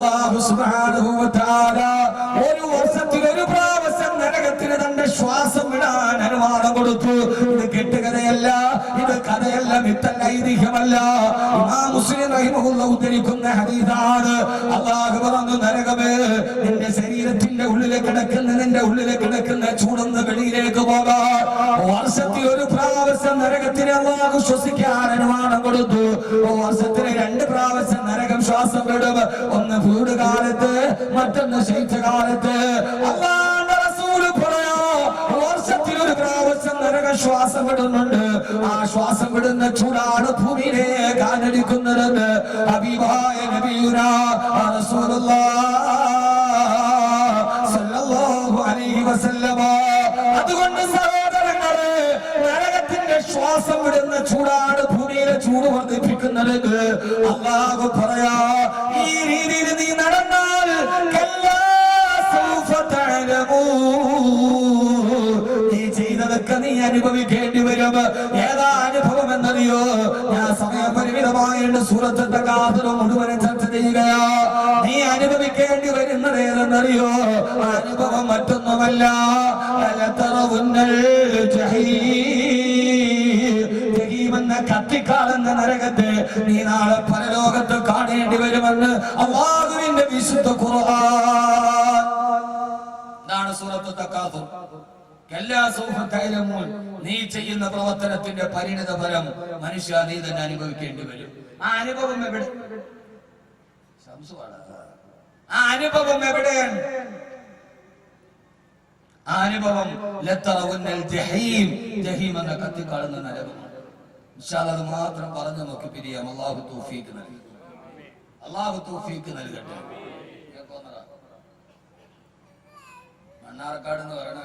അല്ലാഹു സുബ്ഹാനഹു വ തആല ഒരു വർഷത്തിൽ ഒരു പ്രാവശ്യം നരകത്തിന് തന്റെ ശ്വാസം വിടാൻ അനുവാദം കൊടുത്തു. ഇത് കെട്ടുകഥയല്ല, ഇത് കഥയല്ല, മിത്തല്ല, ഐതിഹ്യമല്ല. ഇമാം മുസ്ലിം റഹിമഹുല്ലാഹു ഉദ്ധരിക്കുന്ന ഹദീസാണ്. അല്ലാഹു പറഞ്ഞു, നരകമേ, നിന്റെ ശരീരത്തിന്റെ ഉള്ളിലേക്ക് കിടക്കുന്ന ചൂടൊന്ന് വെളിയിലേക്ക് പോകാൻ വർഷത്തിൽ ഒരു പ്രാവശ്യം നരകത്തിന് അല്ലാഹു ശ്വസിക്കാൻ അനുവാദം കൊടുത്തു. വർഷത്തിന് 2 പ്രാവശ്യം നരകം ശ്വാസം വിടും. ഒന്ന് ചൂട് കാലത്ത്, മറ്റൊന്ന് ശൈത്യകാലത്ത്. അല്ലാഹുവിന്റെ റസൂൽ പറയാ, വർഷത്തിൽ ഒരു പ്രാവശ്യം നരകം ശ്വാസം വിടുന്നുണ്ട്. ആ ശ്വാസം വിടുന്ന ചൂടാണ് ഭൂമിയിലെ കാലടിക്കുന്നതെന്ന് ഹബീബായ നബിയുനാ റസൂലുള്ളാഹി സ്വല്ലല്ലാഹു അലൈഹി വസല്ലമ. അതുകൊണ്ട് സഹോദരങ്ങളെ, നരകത്തിന്റെ ശ്വാസം വിടുന്ന ചൂടാണ് ഭൂമിയിലെ ചൂട് വർദ്ധിപ്പിക്കുന്നത്. അല്ലാഹു പറയാ, ഈ രീതിയിൽ നീ നടന്നാൽ നീ ചെയ്തതൊക്കെ നീ അനുഭവിക്കേണ്ടി വരും. ഏതാ അനുഭവം എന്നറിയോ? ഞാൻ സമയപരിമിതമായിട്ട് സൂറത്തുൽ തകാസുർ മുഴുവൻ ചർച്ച ചെയ്യുകയാ. നീ അനുഭവിക്കേണ്ടി വരുന്നത് ഏതെന്നറിയോ? അനുഭവം മറ്റൊന്നുമല്ല, ജഹീമെന്ന കത്തിക്കാളുന്ന നരകത്തെ നീ നാളെ പരലോകത്ത് കാണേണ്ടി വരുമെന്ന് അല്ലാഹുവിന്റെ വിശുദ്ധ ഖുർആൻ. ഇതാണ് സൂറത്തുൽ തകാസുർ. നീ ചെയ്യുന്ന പ്രവർത്തനത്തിന്റെ പരിണിത ഫലം മനുഷ്യ നീ തന്നെ അനുഭവിക്കേണ്ടി വരും. ആ അനുഭവം എവിടെയാണ്? ആ അനുഭവം ജഹീം എന്ന കത്തിക്കാളുന്ന നരകമാണ്. അത് മാത്രം പറഞ്ഞു നോക്കി പിരിയാം. അല്ലാഹു തൗഫീഖ് നൽകി. അല്ലാഹു തൗഫീഖ് നൽകട്ടെ. മണ്ണാർക്കാട് എന്ന് പറയണ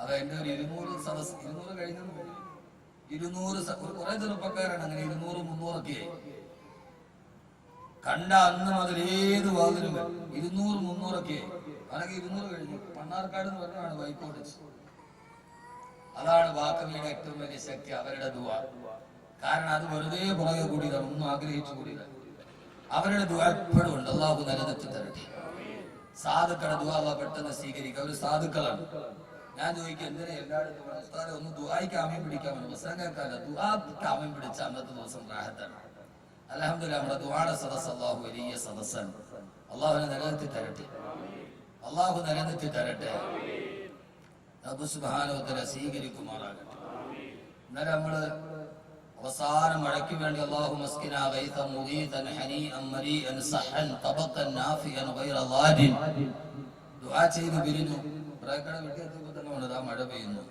അത് എന്റെ ഒരു 200 സദസ്, 200 കഴിഞ്ഞു, 200 കുറെ ചെറുപ്പക്കാരാണ്. അങ്ങനെ 200, 300 ഒക്കെ കണ്ട അന്ന് മുതൽ ഏത് വാതിലും 200, 300 ഒക്കെ. അതൊക്കെ 200 കഴിഞ്ഞു. മണ്ണാർക്കാട് എന്ന് പറഞ്ഞാണ് വൈക്കോട്ട്. അതാണ് വാക്കവിയുടെ ഏറ്റവും വലിയ ശക്തി, അവരുടെ ദുആ. കാരണം അത് വെറുതെ പുറകെ കൂടിയതാണ്, ഒന്നും ആഗ്രഹിച്ചു കൂടിയതാണ്. അവരുടെ ദുആ എപ്പോഴും ഉണ്ട്. അല്ലാഹു നിലനിർത്തി തരട്ടെ. സാധുക്കളുടെ ദുആ അല്ലാഹു പെട്ടെന്ന് സ്വീകരിക്കുക. അവർ സാധുക്കളാണ്. ഞാൻ ചോദിക്കും, എന്തിനാ എല്ലായിടത്തും ഉസ്താദെ ഒന്ന് ദുആയ്ക്ക് ആമീൻ പിടിക്കാൻ പറ്റും? പ്രസംഗം കേൾക്കാല്ല, ദുആക്ക് ആമീൻ പിടിച്ച അന്നത്തെ ദിവസം റാഹത്താണ്. അൽഹംദുലില്ലാഹ്, നമ്മുടെ ദുആയുടെ സദസ്സ് അല്ലാഹു വലിയ സദസ്സാണ്. അല്ലാഹുവിനെ നിലനിർത്തി തരട്ടെ. അല്ലാഹു നിലനിർത്തി തരട്ടെ. റബ്ബ് സുബ്ഹാനഹു വ തആല സ്വീകരിക്കുമാറാകട്ടെ. ഇന്നലെ നമ്മള് അവസാന മഴയ്ക്ക് വേണ്ടി അല്ലാഹു മസ്കിന ഗൈതൻ മുഗീതൻ ഹനീഅൻ മരീഅൻ സഹൻ തബഖൻ നാഫിഅൻ ഗൈറ ളാദിൻ ദുആ ചെയ്തു പിരിഞ്ഞു. പ്രേക്കട വിട്ടിയപ്പോൾ തന്നെ ഉണ്ട്, ആ മഴ പെയ്യുന്നു.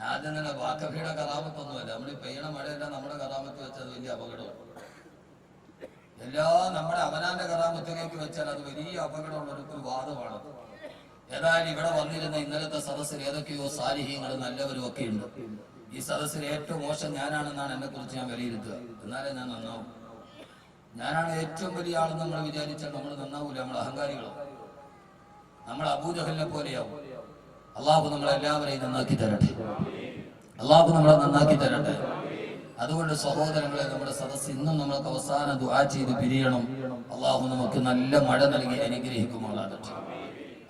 ആദ്യം തന്നെ വാക്കഫിയുടെ കറാമത്തൊന്നുമല്ല, നമ്മൾ ഈ പെയ്യണ മഴയെല്ലാം നമ്മുടെ കറാമത്ത് വെച്ചത് വലിയ അപകടമാണ്. എല്ലാം നമ്മുടെ അവനാന്റെ കറാമത്തിലേക്ക് വെച്ചാൽ അത് വലിയ അപകടമുള്ളൊരു വാദമാണ്. ഏതായാലും ഇവിടെ വന്നിരുന്ന ഇന്നലത്തെ സദസ്സിൽ ഏതൊക്കെയോ സാലിഹീങ്ങളും നല്ലവരും ഒക്കെ ഉണ്ട്. ഈ സദസ്സിൽ ഏറ്റവും മോശം ഞാനാണെന്നാണ് എന്നെ കുറിച്ച് ഞാൻ വിലയിരുത്തുക. എന്നാലേ ഞാൻ നന്നാവും. ഞാനാണ് ഏറ്റവും വലിയ ആളെന്ന് നമ്മൾ വിചാരിച്ചാൽ നമ്മൾ നന്നാവൂല. നമ്മൾ അഹങ്കാരികളോ, നമ്മൾ അബൂജഹലിനെ പോലെയാവും. അല്ലാഹു നമ്മളെല്ലാവരെയും നന്നാക്കി തരട്ടെ. അല്ലാഹു നമ്മളെ നന്നാക്കി തരട്ടെ. അതുകൊണ്ട് സഹോദരങ്ങളെ, നമ്മുടെ സദസ്സ് ഇന്നും നമ്മൾക്ക് അവസാനം ദുആ ചെയ്ത് പിരിയണം. അല്ലാഹു നമുക്ക് നല്ല മഴ നൽകി അനുഗ്രഹിക്കുമാറാകട്ടെ.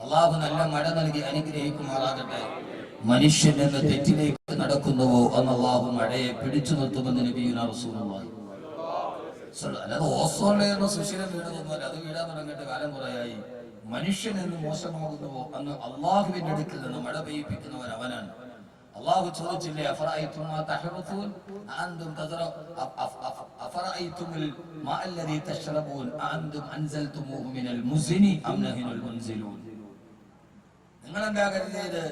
അല്ലാഹു നല്ല മഴ നൽകി അനുഗ്രഹിക്കുമാറാകട്ടെ. മനുഷ്യൻ എന്ന തെറ്റിലേക്ക് നടക്കുന്നുവോ അന്ന് അല്ലാഹു മഴയെ പിടിച്ചു നിർത്തുമെന്ന് നബിയുനാ റസൂലുള്ളാഹി. അല്ലാതെ ഓസോൺ ലെയറിന് സുഷിരം വീണതൊന്നുമല്ല, അത് വീഴാൻ തുടങ്ങിയിട്ട് കാലം കുറയായി. മനുഷ്യൻ എന്ന് മോശമാകുന്നുവോ അന്ന് അള്ളാഹുവിന്റെ അടുക്കൽ നിന്ന് മഴ പെയ്യിപ്പിക്കുന്നവൻ അവനാണ്. അള്ളാഹു ചോദിച്ചില്ലേ, അഫറഅയ്തും മാ തഹറുസൂൻ അഅൻതും അഫറഅയ്തുമുൽ മാ അല്ലദീ തശ്റബൂൻ അഅൻതും അൻസൽതുമൂഹു മിനൽ മുസ്നി അം നഹ്നുൽ മുൻസിലൂൻ. നിങ്ങൾ എന്താ കരുതിയത്?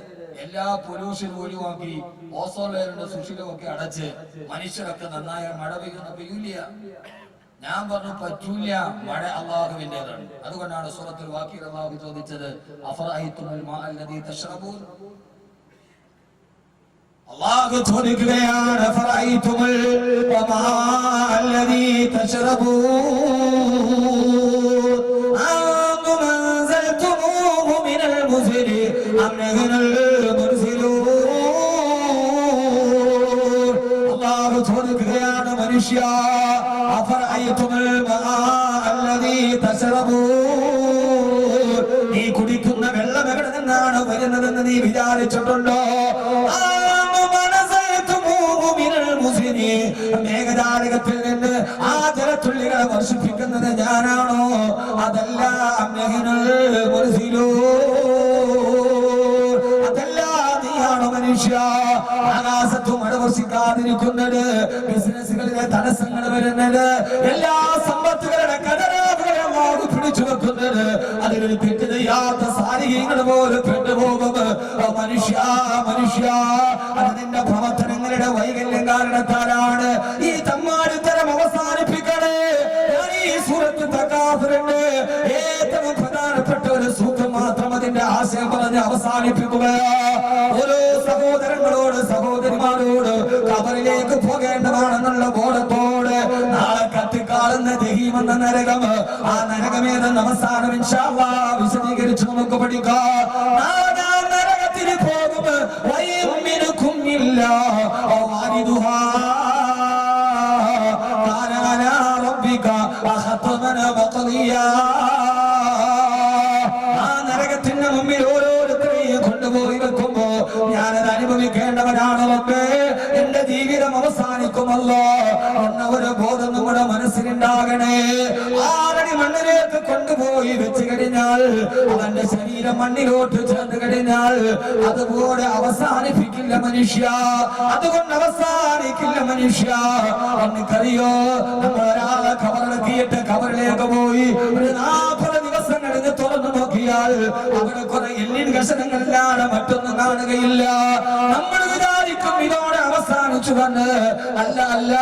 എല്ലാ പൊല്യൂഷനും ഒഴിവാക്കി ഓസോൺ ലെയറിന്റെ സുഷിരമൊക്കെ അടച്ച് മനുഷ്യരൊക്കെ നന്നായാൽ മഴ പെയ്യൂല? ഞാൻ പറഞ്ഞു പറ്റൂല. മഴ അള്ളാഹുവിന്റേതാണ്. അതുകൊണ്ടാണ് സൂറത്തുൽ വാഖിഅ അള്ളാഹു ചോദിച്ചത്, അഫറഅയ്തുമുൽ മാ അല്ലദീ തശ്റബൂൻ. അള്ളാഹു ചോദിക്കുകയാണ്, അഫറഅയ്തുമുൽ മാ അല്ലദീ തശ്റബൂൻ അഅൻതും അൻസൽതുമൂഹു മിനൽ മുസ്നി അം നഹ്നുൽ മുൻസിലൂൻ. അള്ളാഹു ചോദിക്കുകയാണ്, മനുഷ്യ, അഫറഅയ്തുമുൽ നീ കുടിക്കുന്ന വെള്ളം എവിടെ നിന്നാണ് വരുന്നതെന്ന് നീ വിചാരിച്ചിട്ടുണ്ടോ? മേഘജാലകത്തിൽ നിന്ന് ആ ജലത്തുള്ളികളെ വർഷിപ്പിക്കുന്നത് ഞാനാണോ? അതല്ല, അതല്ല, നീയാണോ മനുഷ്യ? ആകാശത്തും മഴ വർഷിക്കാതിരിക്കുന്നത്, ബിസിനസ്സുകളിലെ തടസ്സങ്ങൾ വരുന്നത്, എല്ലാ സമ്പത്തുകളുടെ കടലാവുകളെ പിടിച്ചു വെക്കുന്നത്, അതിലൊരു തെറ്റ് ചെയ്യാത്ത സാരികങ്ങൾ പോലെ പെട്ടുപോകും. മനുഷ്യ മനുഷ്യ, അത് നിന്റെ പ്രവർത്തനങ്ങളുടെ വൈകല്യം കാരണത്താലാണ്. ഈ തമ്മാടിത്തരം അവസാനിപ്പിക്കണേ. ഈ സൂറത്ത് തകാസുരന്റെ ഏറ്റവും പ്രധാനപ്പെട്ട ഒരു സൂത്രം മാത്രം അതിന്റെ ആശയം പറഞ്ഞ് അവസാനിപ്പിക്കുക. ഓരോ സഹോദരങ്ങളോട് സഹോദരിമാരോട് ഖബറിലേക്ക് പോകേണ്ടതാണെന്നുള്ള ബോധത്തോട് നാളെ കത്തിക്കാളുന്ന ജഹീം എന്ന നരകം, ആ നരകമേതെന്ന് അവസാനം ഇൻഷാ അല്ലാഹ് വിശദീകരിച്ച് നമുക്ക് പഠിക്കാം. നരകത്തിന് പോകും. വയമ്മിനുക്കും ഇല്ല വാരിദുഹാ കാന അലാ റബ്ബിക ഖത്മന ബഖിയാ. ആ നരകത്തിന്റെ മുമ്പിൽ ഓരോരുത്തരെയും കൊണ്ടുപോയി വെക്കുമ്പോ ഞാനത് അനുഭവിക്കേണ്ടവനാണ് റബ്ബേ. എന്റെ ജീവിതം അവസാനിക്കുമല്ലോ എന്ന ഒരു ബോധം നമ്മുടെ മനസ്സിലുണ്ടാകണേ. ആറടി മണ്ണിലേക്ക് കൊണ്ടുപോയി വെച്ച് കഴിഞ്ഞാൽ അവന്റെ ശരീരം മണ്ണിലോട്ട് ചേർന്ന് കഴിഞ്ഞാൽ അതുപോലെ അവസാനിപ്പിക്കില്ല മനുഷ്യ. അതുകൊണ്ട് അവസാനിക്കില്ല മനുഷ്യ. എനിക്കറിയോ, നമ്മൾ ഒരാളെ ഖബറിലെത്തിയിട്ട് ഖബറിലേക്ക് പോയി ഒരു 40 ദിവസം കഴിഞ്ഞ് തുറന്നു നോക്കിയാൽ അവിടെ കുറെ എല്ലിൻ കഷണങ്ങളിലാണ്, മറ്റൊന്നും കാണുകയില്ല. നമ്മൾ വിചാരിക്കും ഇതോടെ അവസാനിച്ചു വന്ന്. അല്ല അല്ല,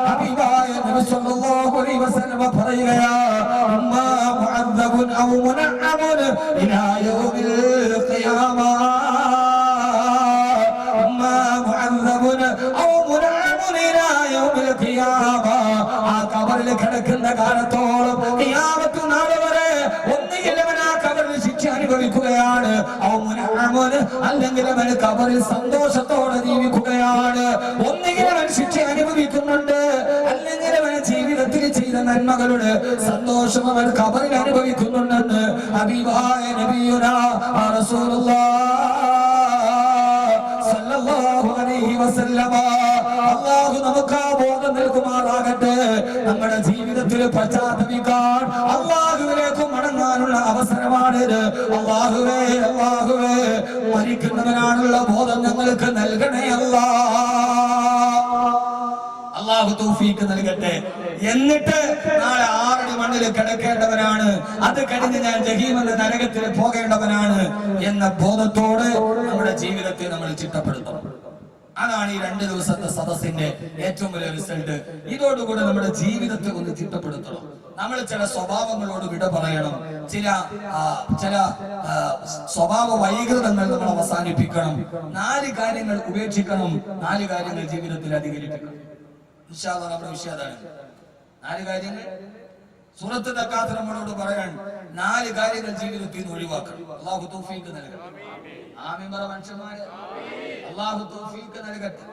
ഹബീബായ നബി സല്ലല്ലാഹു അലൈഹി വസല്ലം പറയുകയാ, അമ്മാ മുഅദ്ദബുൻ ഔ മുനഅമുൻ ഇലാ യൗമിൽ ഖിയാമ. അമ്മാ മുഅദ്ദബുൻ ഔ മുനഅമുൻ ഇലാ യൗമിൽ ഖിയാമ. ആ ഖബറിൽ കിടക്കുന്ന കാലത്തോളം ഖിയാമത്ത് നാൾ വരെ ഒന്നുകിൽ അവൻ ആ ഖബറിൽ ശിക്ഷ അനുഭവിക്കുകയാണ്, അല്ലെങ്കിൽ അവൻ ഖബറിൽ സന്തോഷത്തോടെ ജീവിക്കുകയാണ്. ഒന്നുകിൽ അവൻ ശിക്ഷ അനുഭവിക്കുന്നുണ്ട്, അല്ലെങ്കിൽ അവൻ ജീവിതത്തിൽ ചെയ്ത നന്മകളുടെ സന്തോഷം അവൻ ഖബറിൽ അനുഭവിക്കുന്നുണ്ടെന്ന് ഹബീബായ നബിയുനാ റസൂലുള്ളാഹ് സല്ലല്ലാഹു അലൈഹി വസല്ലമ. അല്ലാഹു നമുക്ക് ആ ബോധം നൽകുമാറാകട്ടെ. നമ്മുടെ ജീവിതത്തിൽ പശ്ചാത്തപിക്കാൻ, അല്ലാഹുവിലേക്ക് മടങ്ങാനുള്ള അവസരമാണിത്. അല്ലാഹുവേ അല്ലാഹുവേ, മരിക്കുന്നവനാണുള്ള ബോധം ഞങ്ങൾക്ക് നൽകണേ അല്ലാഹു തൗഫീഖ് നൽകട്ടെ. എന്നിട്ട് നാളെ 6 അടി മണ്ണിൽ കിടക്കേണ്ടവനാണ്, അത് കഴിഞ്ഞ് ഞാൻ ജഹീം എന്ന നരകത്തിൽ പോകേണ്ടവനാണ് എന്ന ബോധത്തോടെ നമ്മുടെ ജീവിതത്തെ നമ്മൾ ചിട്ടപ്പെടുത്തണം. അതാണ് ഈ 2 ദിവസത്തെ സദസ്സിന്റെ ഏറ്റവും വലിയ റിസൾട്ട്. ഇതോടുകൂടെ നമ്മുടെ ജീവിതത്തെ ഒന്ന് ചിട്ടപ്പെടുത്തണം. നമ്മൾ ചില സ്വഭാവങ്ങളോട് വിട പറയണം. ചില സ്വഭാവ വൈകൃതങ്ങൾ നമ്മൾ അവസാനിപ്പിക്കണം. 4 കാര്യങ്ങൾ ഉപേക്ഷിക്കണം. 4 കാര്യങ്ങൾ ജീവിതത്തിൽ അധികരിപ്പിക്കണം. ഇൻഷാ അല്ലാഹ് നമ്മുടെ വിഷയം അതാണ്. 4 കാര്യങ്ങൾ സൂറത്ത് തക്കാത്ത് നമ്മളോട് പറയാൻ 4 കാര്യങ്ങൾ ജീവിതത്തിൽ നിന്ന് ഒഴിവാക്കണം. അല്ലാഹു തൗഫീഖ് നൽകട്ടെ. ആമീൻ പറ മനുഷ്യന്മാരെ. അല്ലാഹു തൗഫീഖ് നൽകട്ടെ.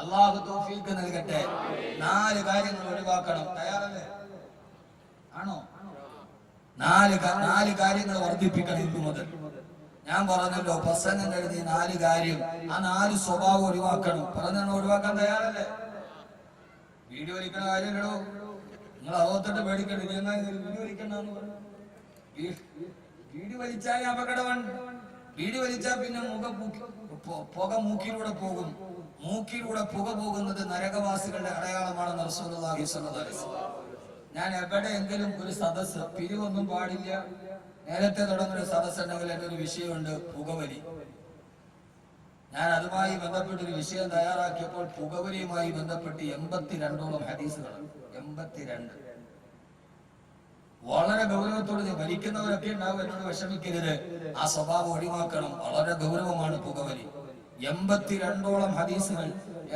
അല്ലാഹു തൗഫീഖ് നൽകട്ടെ. 4 കാര്യങ്ങൾ ഒഴിവാക്കണം. തയ്യാറല്ലേ? ആണോ? 4 കാര്യങ്ങൾ വർദ്ധിപ്പിക്കണം ഇന്നു മുതൽ. ഞാൻ പറഞ്ഞല്ലോ, പ്രസംഗം എഴുതി 4 കാര്യം, ആ 4 സ്വഭാവം ഒഴിവാക്കണം. പറഞ്ഞാൽ ഒഴിവാക്കാൻ തയ്യാറല്ലേ? വീഡിയോ വലിക്കണ കാര്യമല്ലോ. നിങ്ങൾ അകത്തോട്ട് പേടിക്കണം. വീഡിയോ വലിക്കണ്ടെന്ന് പറഞ്ഞു. വീഡിയോ വലിച്ചാൽ അപകടമാണ്. വീഡിയോ വലിച്ചാൽ പിന്നെ പുക മൂക്കിലൂടെ പോകും. മൂക്കിലൂടെ പുക പോകുന്നത് നരകവാസികളുടെ അടയാളമാണെന്ന് റസൂലുള്ളാഹി സ്വല്ലല്ലാഹു അലൈഹി വസല്ലം. ഞാൻ എവിടെയെങ്കിലും ഒരു സദസ്സ്, പിരിവൊന്നും പാടില്ല, നേരത്തെ തുടങ്ങുന്ന ഒരു സദസ്സ് ഉണ്ടെങ്കിൽ എൻ്റെ ഒരു വിഷയമുണ്ട്, പുകവലി. ഞാൻ അതുമായി ബന്ധപ്പെട്ടൊരു വിഷയം തയ്യാറാക്കിയപ്പോൾ പുകവലിയുമായി ബന്ധപ്പെട്ട് 82ഓളം ഹദീസുകളാണ്. 82. വളരെ ഗൗരവത്തോടെ വലിക്കുന്നവരൊക്കെ ഉണ്ടാവും, എന്നോട് വിഷമിക്കരുത്. ആ സ്വഭാവം ഒഴിവാക്കണം. വളരെ ഗൗരവമാണ് പുകവലി. 82ഓളം ഹദീസുകൾ.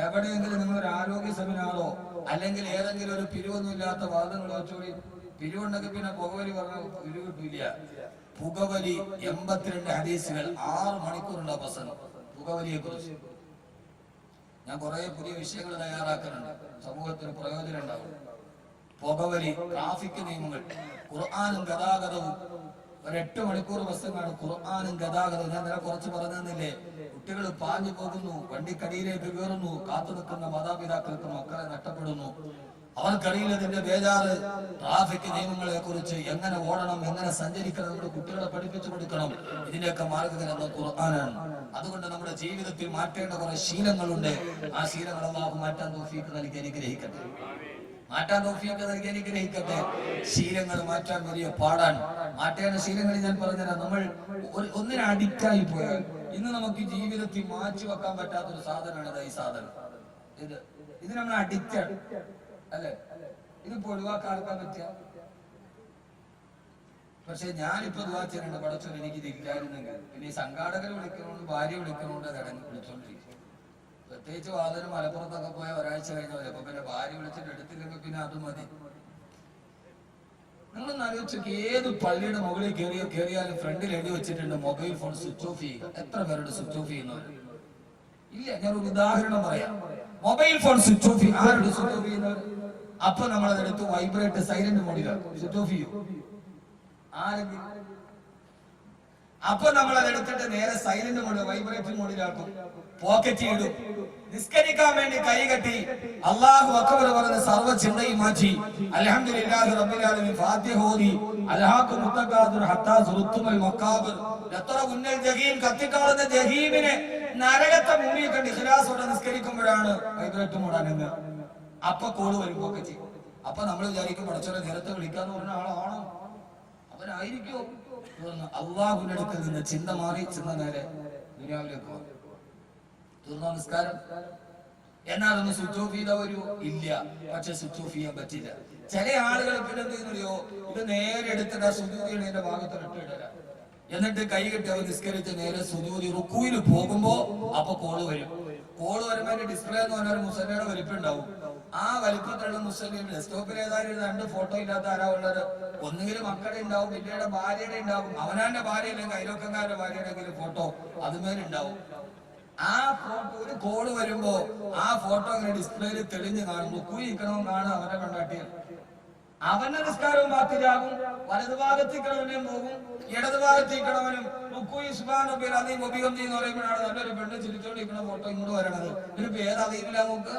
എവിടെയെങ്കിലും നിങ്ങളൊരു ആരോഗ്യ സെമിനാറോ അല്ലെങ്കിൽ ഏതെങ്കിലും ഒരു പിരിവൊന്നുമില്ലാത്ത വാദങ്ങൾ വെച്ചോടി, പിരിവുണ്ടെങ്കിൽ പിന്നെ പുകവലി പറഞ്ഞ പിരിവ് കിട്ടില്ല. പുകവലി 82 ഹദീസുകൾ. 6 മണിക്കൂറുണ്ട് പ്രസംഗം പുകവലിയെ കുറിച്ച്. ഞാൻ കുറെ പുതിയ വിഷയങ്ങൾ തയ്യാറാക്കുന്നുണ്ട്, സമൂഹത്തിന് പ്രയോജനം ഉണ്ടാവും. പുകവലി, ട്രാഫിക് നിയമങ്ങൾ, ഖുർആനും ഗതാഗതവും. ഒരു 8 മണിക്കൂർ ബസ്സുകളാണ് ഖുർആനും ഗതാഗതവും. ഞാൻ നേരെ കുറച്ച് പറഞ്ഞു തന്നില്ലേ, കുട്ടികൾ പാഞ്ഞു പോകുന്നു, വണ്ടിക്കടിയിലേക്ക് കയറുന്നു, കാത്തു നിൽക്കുന്ന മാതാപിതാക്കൾക്ക് മക്കളെ നഷ്ടപ്പെടുന്നു. അവർക്കറിയില്ല ഇതിന്റെ ബേജാറ്. ട്രാഫിക് നിയമങ്ങളെ കുറിച്ച്, എങ്ങനെ ഓടണം, എങ്ങനെ സഞ്ചരിക്കണം, നമ്മുടെ കുട്ടികളെ പഠിപ്പിച്ചു കൊടുക്കണം. ഇതിന്റെയൊക്കെ മാർഗ്ഗഗ്രന്ഥം ഖുർആനാണ്. അതുകൊണ്ട് നമ്മുടെ ജീവിതത്തിൽ മാറ്റേണ്ട കുറെ ശീലങ്ങളുണ്ട്. ആ ശീലങ്ങൾ അല്ലാഹു മാറ്റാൻ തൗഫീഖ് നൽകി അനുഗ്രഹിക്കട്ടെ. ശീലങ്ങൾ മാറ്റാൻ വലിയ പാടാണ്. മാറ്റേണ്ട ശീലങ്ങൾ ഞാൻ പറഞ്ഞുതരാം. നമ്മൾ ഒന്നിനെ അഡിക്റ്റായി പോയാൽ ഇന്ന് നമുക്ക് ജീവിതത്തിൽ മാറ്റി വെക്കാൻ പറ്റാത്തൊരു സാധനമാണ് ഈ സാധനം. ഇത് നമ്മൾ അഡിക്റ്റാണ് അല്ലെ? ഇതിപ്പോ ഒഴിവാക്കാൻ പറ്റിയ. പക്ഷെ ഞാനിപ്പോ ദുആ ചെയ്യുന്നുണ്ട്, പടച്ചോൻ എനിക്ക് ഇതില്ലായിരുന്നെങ്കിൽ. പിന്നെ ഈ സംഘാടകരെ വിളിക്കണോണ്ട്, ഭാര്യ വിളിക്കണോണ്ട് കടന്ന് വിളിച്ചോണ്ടിരിക്കും. പ്രത്യേകിച്ച് വാതിന് മലപ്പുറത്തൊക്കെ പോയ ഒരാഴ്ച കഴിഞ്ഞ പോലെ. അപ്പൊ പിന്നെ ഭാര്യ വിളിച്ചിട്ട് എടുത്തില്ലെങ്കിൽ പിന്നെ അത് മതി. നിങ്ങളൊന്ന് ആലോചിച്ചു, ഏത് പള്ളിയുടെ മുകളിൽ കയറിയാലും ഫ്രണ്ടിൽ എഴുതി വെച്ചിട്ടുണ്ട് മൊബൈൽ ഫോൺ സ്വിച്ച് ഓഫ് ചെയ്യുക. എത്ര പേരുടെ സ്വിച്ച് ഓഫ് ചെയ്യുന്നവർ ഇല്ല? ഞാൻ ഒരു ഉദാഹരണം പറയാം. മൊബൈൽ ഫോൺ സ്വിച്ച് ഓഫ് ചെയ്യും. ആരുടെ സ്വിച്ച് ഓഫ് ചെയ്യുന്നവർ? അപ്പൊ നമ്മളതെടുത്ത് വൈബ്രേറ്റ് സൈലന്റ് മോഡിലാണ് സ്വിച്ച് ഓഫ് ചെയ്യും. ആരെങ്കിലും അപ്പൊ നമ്മൾ അതെടുത്തിട്ട് നേരെ സൈലന്റ് മോഡ്, വൈബ്രേറ്റ് മോഡിലാക്കും, പോക്കറ്റ് ഇടും. നിസ്കരിക്കാൻ വേണ്ടി കൈ കെട്ടി അല്ലാഹു അക്ബർ പറഞ്ഞ സർവ്വ ചിന്തയും മാറ്റി അൽഹംദുലില്ലാഹി റബ്ബിൽ ആലമീൻ ഫാത്തിഹ ഓതി അൽഹാഖു മുത്തഖാദിർ ഹത്താ സുറുത്തുൽ മഖാബിർ. എത്ര ഉന്നൽ ജഹീം, കത്തിക്കാളുന്ന ജഹീമിനെ, നരകത്തെ മുന്നിൽ കണ്ട് ഇഖ്ലാസോടെ നിസ്കരിക്കുമ്പോഴാണ് വൈബ്രേറ്റ് മോഡാണെന്ന്. അപ്പൊ കോള് വരും പോക്കറ്റ്. അപ്പൊ നമ്മൾ വിചാരിക്കും പടച്ചോനെ നേരത്തെ വിളിക്കാന്ന് പറഞ്ഞ ആളാണോ, അവനായിരിക്കോ? അള്ളാഹുവിന്റെ അടുക്കൽ നിന്ന് ചിന്ത മാറി, ചിന്ത നേരെ ദുനിയാവിലേക്ക് പോകും. തീർന്നോ നിസ്കാരം? എന്നാൽ ഒന്ന് സ്വിച്ച് ഓഫ് ചെയ്ത ഒരു ഇല്ല. പക്ഷെ സ്വിച്ച് ഓഫ് ചെയ്യാൻ പറ്റില്ല. ചില ആളുകൾ പിന്നെ എന്ത് ചെയ്യുന്നറിയോ, ഇത് നേരെ എടുത്തിട്ട് ആ സുജൂദിയുടെ ഭാഗത്തോട്ട് ഇടല. എന്നിട്ട് കൈ കെട്ടി അവർ നിസ്കരിച്ച് നേരെ സുജൂദി റുക്കൂയിൽ പോകുമ്പോ അപ്പൊ കോള് വരും. കോള് വരുമ്പോ അതിന്റെ ഡിസ്പ്ലേ എന്ന് പറഞ്ഞാൽ ഒരു മുസല്ലയുടെ വലിപ്പം ഉണ്ടാവും. ആ വലിപ്പത്തിലുള്ള മുസ്ലിം ഡെസ്ക്ടോപ്പിൽ ഏതായാലും 2 ഫോട്ടോ ഇല്ലാത്ത ആരാ ഉള്ളത്? ഒന്നുകിലും മക്കളുടെ ഉണ്ടാവും, വലിയുടെ ഭാര്യയുടെ ഉണ്ടാവും, അവനാന്റെ ഭാര്യ അല്ലെങ്കിൽ അയലോക്കക്കാരുടെ ഭാര്യയുടെ ഫോട്ടോ അതുമേലുണ്ടാവും. ആ ഫോട്ടോ, ഒരു കോള് വരുമ്പോ ആ ഫോട്ടോ ഇങ്ങനെ ഡിസ്പ്ലേയിൽ തെളിഞ്ഞ് കാണും. കുയിക്കണവും കാണും അവനെ കണ്ടാട്ടിയ അവന്റെ നിസ്കാരവും ബാത്തിലാകും. വലതുഭാഗത്തേക്കണവനും പോകും, ഇടതുഭാഗത്തേക്കണവനും എന്ന് പറയുമ്പോഴാണ് നല്ലൊരു പെണ്ണ് ചിരിച്ചോണ്ടിരിക്കുന്ന ഫോട്ടോ ഇങ്ങോട്ട് വരണത്. ഇതിനിപ്പോ ഏത് അറിയില്ല നോക്ക്.